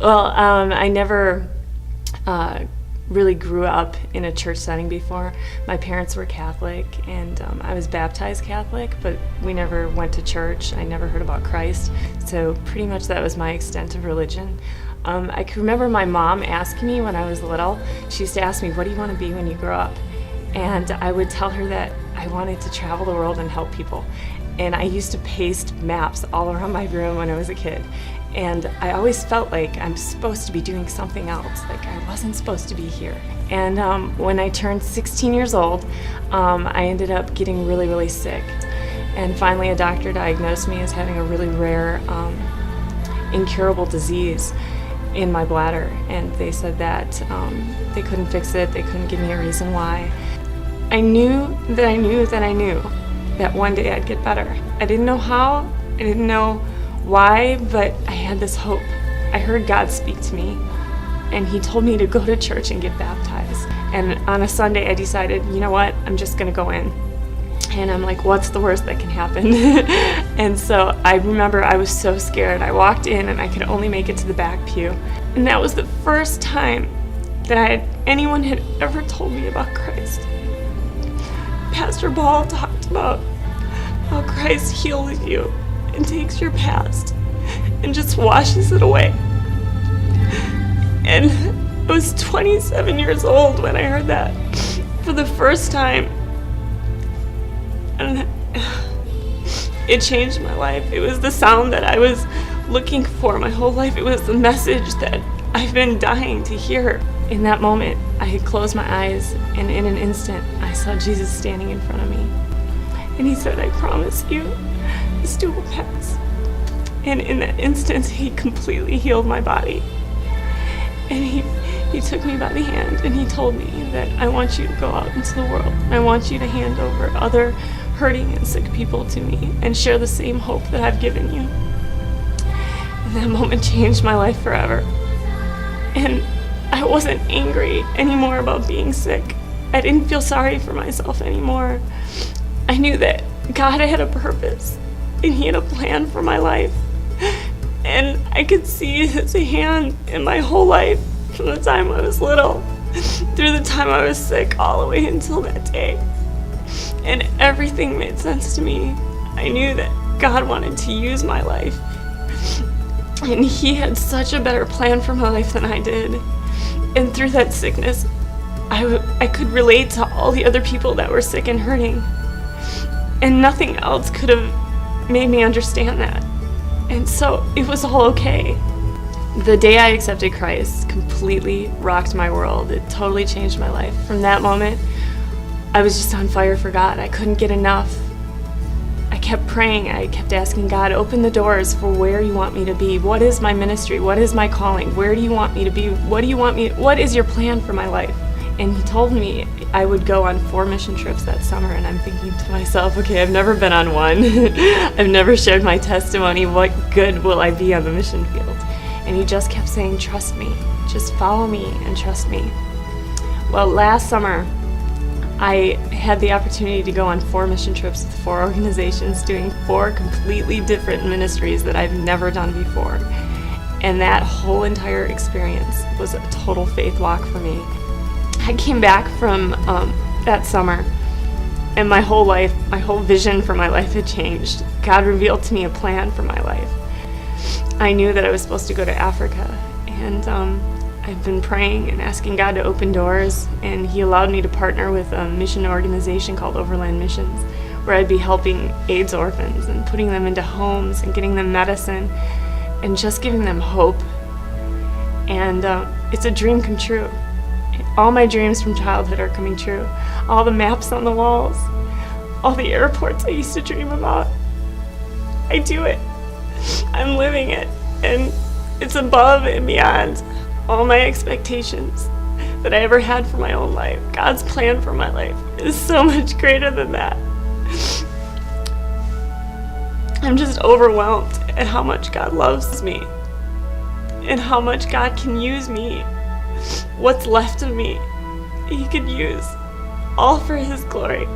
Well, I never really grew up in a church setting before. My parents were Catholic, and I was baptized Catholic, but we never went to church. I never heard about Christ, so pretty much that was my extent of religion. I can remember my mom asking me when I was little, she used to ask me, what do you want to be when you grow up? And I would tell her that I wanted to travel the world and help people. And I used to paste maps all around my room when I was a kid. And I always felt like I'm supposed to be doing something else, like I wasn't supposed to be here. And when I turned 16 years old, I ended up getting really, really sick. And finally a doctor diagnosed me as having a really rare, incurable disease in my bladder. And they said that they couldn't fix it, they couldn't give me a reason why. I knew that I knew that I knew that one day I'd get better. I didn't know how, I didn't know why, but I had this hope. I heard God speak to me, and He told me to go to church and get baptized. And on a Sunday I decided, you know what, I'm just gonna go in. And I'm like, what's the worst that can happen? And so I remember I was so scared. I walked in and I could only make it to the back pew. And that was the first time that anyone had ever told me about Christ. Pastor Paul talked about how Christ heals you and takes your past and just washes it away. And I was 27 years old when I heard that for the first time. And it changed my life. It was the sound that I was looking for my whole life. It was the message that I've been dying to hear. In that moment, I had closed my eyes, and in an instant, I saw Jesus standing in front of me. And He said, I promise you, this too will pass. And in that instant, He completely healed my body. And he took me by the hand, and He told me that I want you to go out into the world. I want you to hand over other hurting and sick people to me and share the same hope that I've given you. And that moment changed my life forever. And I wasn't angry anymore about being sick. I didn't feel sorry for myself anymore. I knew that God had a purpose and He had a plan for my life. And I could see His hand in my whole life from the time I was little through the time I was sick all the way until that day. And everything made sense to me. I knew that God wanted to use my life. And He had such a better plan for my life than I did. And through that sickness, I could relate to all the other people that were sick and hurting. And nothing else could have made me understand that. And so it was all okay. The day I accepted Christ completely rocked my world. It totally changed my life. From that moment, I was just on fire for God. I couldn't get enough. I kept praying. I kept asking God, open the doors for where you want me to be. What is my ministry? What is my calling? Where do you want me to be? What is your plan for my life? And He told me I would go on 4 mission trips that summer, and I'm thinking to myself, okay, I've never been on one. I've never shared my testimony. What good will I be on the mission field? And He just kept saying, trust me. Just follow me and trust me. Well, last summer, I had the opportunity to go on 4 mission trips with 4 organizations doing 4 completely different ministries that I've never done before. And that whole entire experience was a total faith walk for me. I came back from that summer, and my whole life, my whole vision for my life had changed. God revealed to me a plan for my life. I knew that I was supposed to go to Africa, and I've been praying and asking God to open doors, and He allowed me to partner with a mission organization called Overland Missions, where I'd be helping AIDS orphans and putting them into homes and getting them medicine and just giving them hope. And it's a dream come true. All my dreams from childhood are coming true. All the maps on the walls, all the airports I used to dream about. I do it. I'm living it, and it's above and beyond all my expectations that I ever had for my own life. God's plan for my life is so much greater than that. I'm just overwhelmed at how much God loves me and how much God can use me. What's left of me, He could use all for His glory.